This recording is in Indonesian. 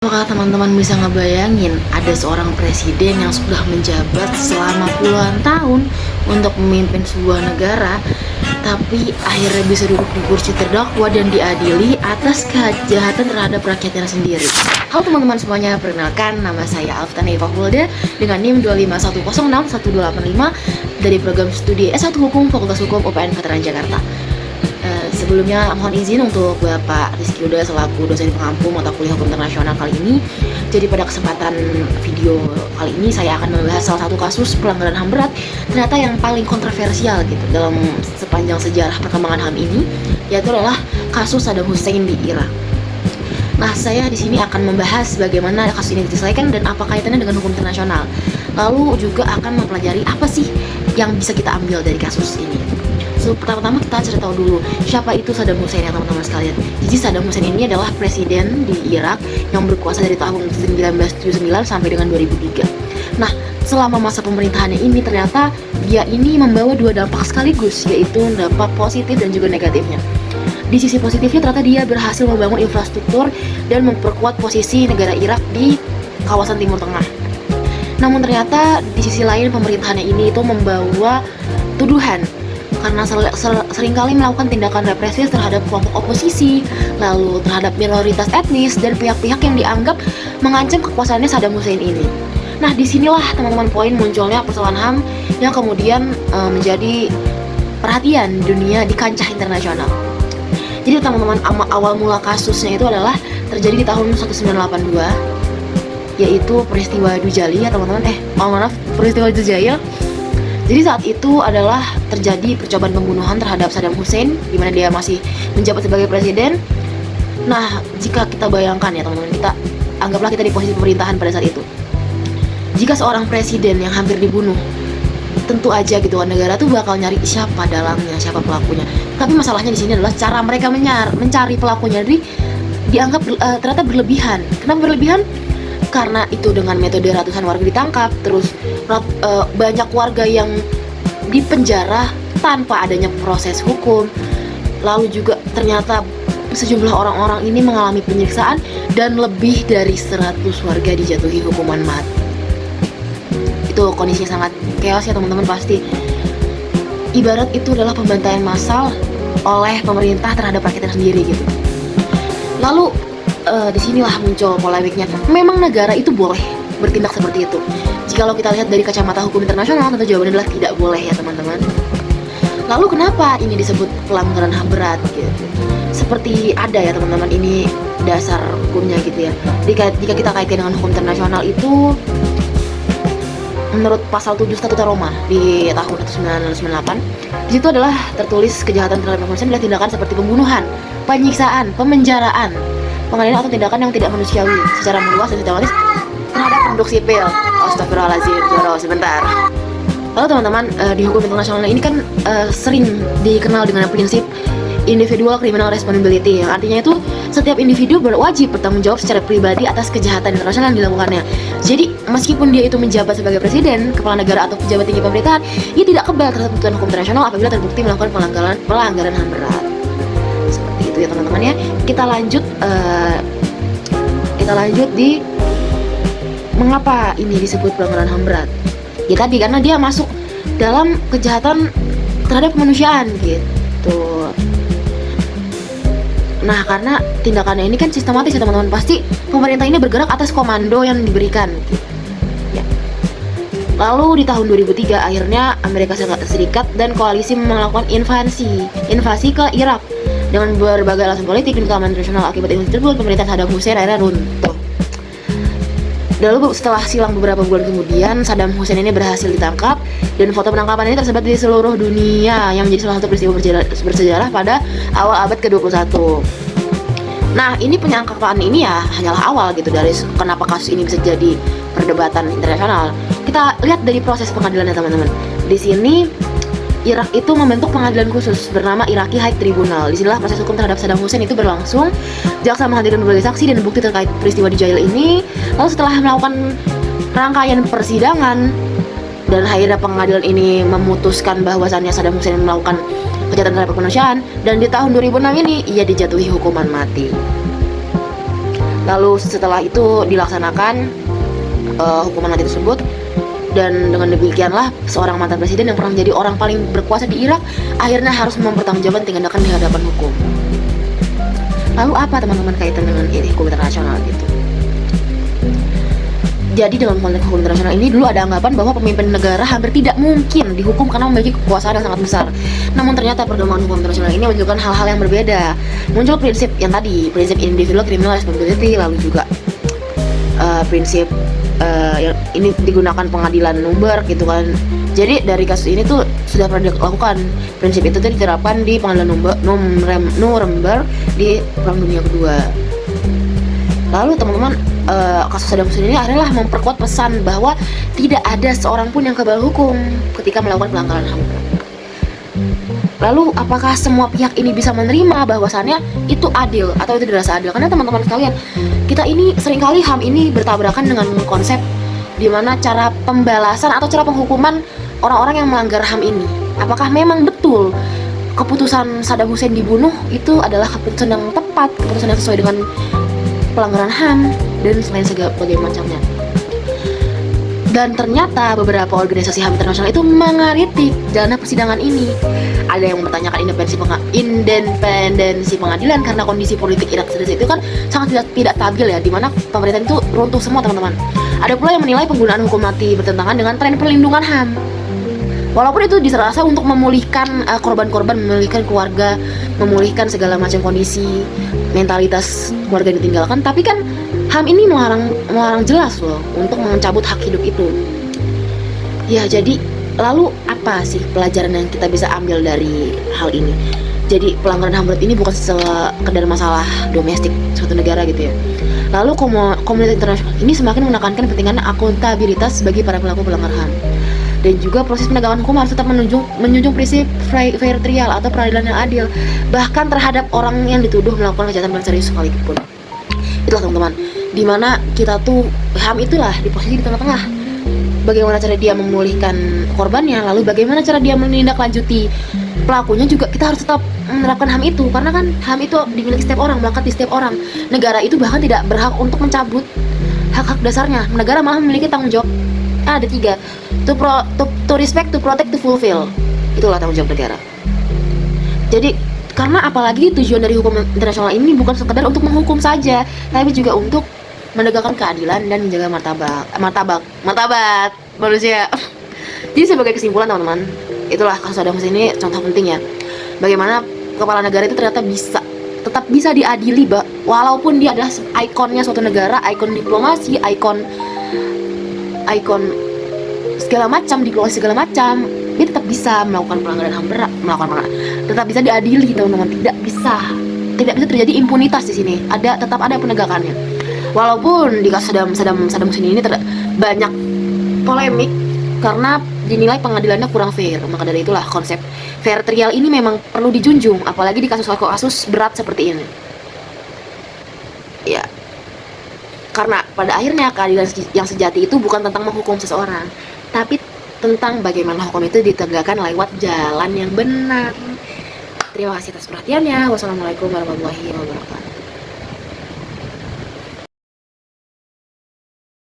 Apakah teman-teman bisa ngebayangin ada seorang presiden yang sudah menjabat selama puluhan tahun untuk memimpin sebuah negara, tapi akhirnya bisa duduk di kursi terdakwa dan diadili atas kejahatan terhadap rakyatnya sendiri. Halo teman-teman semuanya, perkenalkan nama saya Alftana Eva Hulda dengan NIM 251061285 dari program studi S1 Hukum Fakultas Hukum UPN Veteran Jakarta. Sebelumnya mohon izin untuk Bapak Rizky Huda selaku dosen pengampu mata kuliah hukum internasional kali ini. Jadi pada kesempatan video kali ini saya akan membahas salah satu kasus pelanggaran HAM berat ternyata yang paling kontroversial gitu dalam sepanjang sejarah perkembangan HAM ini, yaitu adalah kasus Saddam Hussein di Irak. Nah, saya di sini akan membahas bagaimana kasus ini diselesaikan dan apa kaitannya dengan hukum internasional. Lalu juga akan mempelajari apa sih yang bisa kita ambil dari kasus ini. Pertama-tama kita cari tahu dulu siapa itu Saddam Hussein ya teman-teman sekalian. Jadi Saddam Hussein ini adalah presiden di Irak yang berkuasa dari tahun 1979 sampai dengan 2003. Nah, selama masa pemerintahannya ini ternyata dia ini membawa dua dampak sekaligus, yaitu dampak positif dan juga negatifnya. Di sisi positifnya ternyata dia berhasil membangun infrastruktur dan memperkuat posisi negara Irak di kawasan Timur Tengah. Namun ternyata di sisi lain pemerintahannya ini itu membawa tuduhan karena seringkali melakukan tindakan represif terhadap kelompok oposisi, lalu terhadap minoritas etnis dan pihak-pihak yang dianggap mengancam kekuasaannya Saddam Hussein ini. Nah, disinilah teman-teman poin munculnya persoalan HAM yang kemudian menjadi perhatian dunia di kancah internasional. Jadi teman-teman, awal mula kasusnya itu adalah terjadi di tahun 1982, yaitu peristiwa Dujali ya teman-teman. Peristiwa Dujail. Jadi saat itu adalah terjadi percobaan pembunuhan terhadap Saddam Hussein di mana dia masih menjabat sebagai presiden. Nah, jika kita bayangkan ya teman-teman, anggaplah kita di posisi pemerintahan pada saat itu. Jika seorang presiden yang hampir dibunuh, tentu aja gitu kan negara tuh bakal nyari siapa dalangnya, siapa pelakunya. Tapi masalahnya di sini adalah cara mereka mencari pelakunya. Jadi dianggap ternyata berlebihan. Kenapa berlebihan? Karena itu dengan metode ratusan warga ditangkap, terus banyak warga yang dipenjara tanpa adanya proses hukum. Lalu juga ternyata sejumlah orang-orang ini mengalami penyiksaan dan lebih dari 100 warga dijatuhi hukuman mati. Itu kondisinya sangat chaos ya teman-teman, pasti. Ibarat itu adalah pembantaian massal oleh pemerintah terhadap rakyatnya sendiri gitu. Lalu disinilah muncul polemiknya. Memang negara itu boleh bertindak seperti itu? Jikalau kita lihat dari kacamata hukum internasional, tentu jawabannya adalah tidak boleh ya teman-teman. Lalu kenapa ini disebut pelanggaran HAM berat gitu? Seperti ada ya teman-teman, ini dasar hukumnya gitu ya. Jika kita kaitkan dengan hukum internasional itu, menurut pasal 7 Statuta Roma di tahun 1998, di situ adalah tertulis kejahatan terhadap manusia adalah tindakan seperti pembunuhan, penyiksaan, pemenjaraan, penganiayaan atau tindakan yang tidak manusiawi secara meluas dan sistematis terhadap penduduk sipil. Astagfirullahaladzim, sebentar. Lalu teman-teman, di hukum internasional ini kan sering dikenal dengan prinsip individual criminal responsibility, yang artinya itu setiap individu berwajib bertanggung jawab secara pribadi atas kejahatan internasional yang dilakukannya. Jadi meskipun dia itu menjabat sebagai presiden, kepala negara atau pejabat tinggi pemerintahan, ia tidak kebal terhadap ketentuan hukum internasional apabila terbukti melakukan pelanggaran HAM berat. Seperti itu ya teman-teman ya. Kita lanjut di mengapa ini disebut pelanggaran HAM berat. Ya tadi karena dia masuk dalam kejahatan terhadap kemanusiaan gitu. Nah, karena tindakannya ini kan sistematis ya teman-teman, pasti pemerintah ini bergerak atas komando yang diberikan gitu. Ya. Lalu di tahun 2003 akhirnya Amerika Serikat dan koalisi melakukan invasi ke Irak. Dengan berbagai alasan politik dan keamanan internasional akibat invasi tersebut, pemerintah Saddam Hussein akhirnya runtuh. Lalu setelah silang beberapa bulan kemudian, Saddam Hussein ini berhasil ditangkap dan foto penangkapan ini tersebar di seluruh dunia yang menjadi salah satu peristiwa bersejarah pada awal abad ke-21. Nah, ini penyangkapan ini ya hanyalah awal gitu dari kenapa kasus ini bisa jadi perdebatan internasional. Kita lihat dari proses pengadilannya teman-teman. Di sini Irak itu membentuk pengadilan khusus bernama Iraqi High Tribunal. Disinilah proses hukum terhadap Saddam Hussein itu berlangsung. Jaksa menghadirkan berbagai saksi dan bukti terkait peristiwa di Dujail ini. Lalu setelah melakukan rangkaian persidangan dan akhirnya pengadilan ini memutuskan bahwasannya Saddam Hussein melakukan kejahatan terhadap kemanusiaan, dan di tahun 2006 ini ia dijatuhi hukuman mati. Lalu setelah itu dilaksanakan hukuman mati tersebut, dan dengan demikianlah seorang mantan presiden yang pernah menjadi orang paling berkuasa di Irak akhirnya harus mempertanggungjawabkan tindakan di hadapan hukum. Lalu apa teman-teman kaitan dengan hukum internasional gitu? Jadi dalam konteks hukum internasional ini dulu ada anggapan bahwa pemimpin negara hampir tidak mungkin dihukum karena memiliki kekuasaan yang sangat besar. Namun ternyata perkembangan hukum internasional ini menunjukkan hal-hal yang berbeda. Muncul prinsip yang tadi, prinsip individual criminal responsibility, lalu juga prinsip yang ini digunakan pengadilan Nuremberg gitu kan. Jadi dari kasus ini tuh sudah pernah dilakukan. Prinsip itu tuh diterapkan di pengadilan Nuremberg di Perang Dunia Kedua. Lalu teman-teman, kasus Saddam Hussein ini adalah memperkuat pesan bahwa tidak ada seorang pun yang kebal hukum ketika melakukan pelanggaran HAM. Lalu apakah semua pihak ini bisa menerima bahwasannya itu adil atau itu dirasa adil? Karena teman-teman sekalian, kita ini seringkali HAM ini bertabrakan dengan konsep di mana cara pembalasan atau cara penghukuman orang-orang yang melanggar HAM ini. Apakah memang betul keputusan Saddam Hussein dibunuh itu adalah keputusan yang tepat, keputusan yang sesuai dengan pelanggaran HAM dan selain sebagainya macamnya. Dan ternyata beberapa organisasi HAM internasional itu mengkritik jalannya persidangan ini. Ada yang mempertanyakan independensi pengadilan karena kondisi politik Irak saat itu kan sangat tidak stabil ya, dimana pemerintah itu runtuh semua teman-teman. Ada pula yang menilai penggunaan hukum mati bertentangan dengan tren perlindungan HAM. Walaupun itu dirasa untuk memulihkan korban-korban, memulihkan keluarga, memulihkan segala macam kondisi mentalitas keluarga yang ditinggalkan, tapi kan HAM ini melarang jelas loh untuk mencabut hak hidup itu. Ya, jadi lalu apa sih pelajaran yang kita bisa ambil dari hal ini? Jadi pelanggaran HAM berat ini bukan sekedar masalah domestik suatu negara gitu ya. Lalu komunitas internasional ini semakin menekankan pentingnya akuntabilitas bagi para pelaku pelanggaran HAM. Dan juga proses penegakan hukum harus tetap menjunjung prinsip fair trial atau peradilan yang adil, bahkan terhadap orang yang dituduh melakukan kejahatan paling serius sekalipun. Itulah teman-teman, dimana kita tuh HAM itulah di posisi di tengah-tengah. Bagaimana cara dia memulihkan korbannya, lalu bagaimana cara dia menindaklanjuti pelakunya, juga kita harus tetap menerapkan HAM itu, karena kan HAM itu dimiliki setiap orang, melekat di setiap orang. Negara itu bahkan tidak berhak untuk mencabut hak-hak dasarnya. Negara malah memiliki tanggung jawab. Ada 3, to respect, to protect, to fulfill. Itulah tanggung jawab negara. Jadi karena apalagi tujuan dari hukum internasional ini bukan sekedar untuk menghukum saja, tapi juga untuk menegakkan keadilan dan menjaga martabat manusia. Jadi sebagai kesimpulan teman-teman, itulah kasus Saddam Hussein ini contoh pentingnya bagaimana kepala negara itu ternyata tetap bisa diadili, walaupun dia adalah ikonnya suatu negara, ikon diplomasi, ikon segala macam, diplomasi segala macam, dia tetap bisa melakukan pelanggaran HAM berat, tetap bisa diadili teman-teman, tidak bisa terjadi impunitas di sini. Tetap ada penegakannya. Walaupun di kasus Saddam Hussein ini banyak polemik karena dinilai pengadilannya kurang fair. Maka dari itulah konsep fair trial ini memang perlu dijunjung, apalagi di kasus berat seperti ini. Ya, karena pada akhirnya keadilan yang sejati itu bukan tentang menghukum seseorang, tapi tentang bagaimana hukum itu ditegakkan lewat jalan yang benar. Terima kasih atas perhatiannya. Wassalamualaikum warahmatullahi wabarakatuh.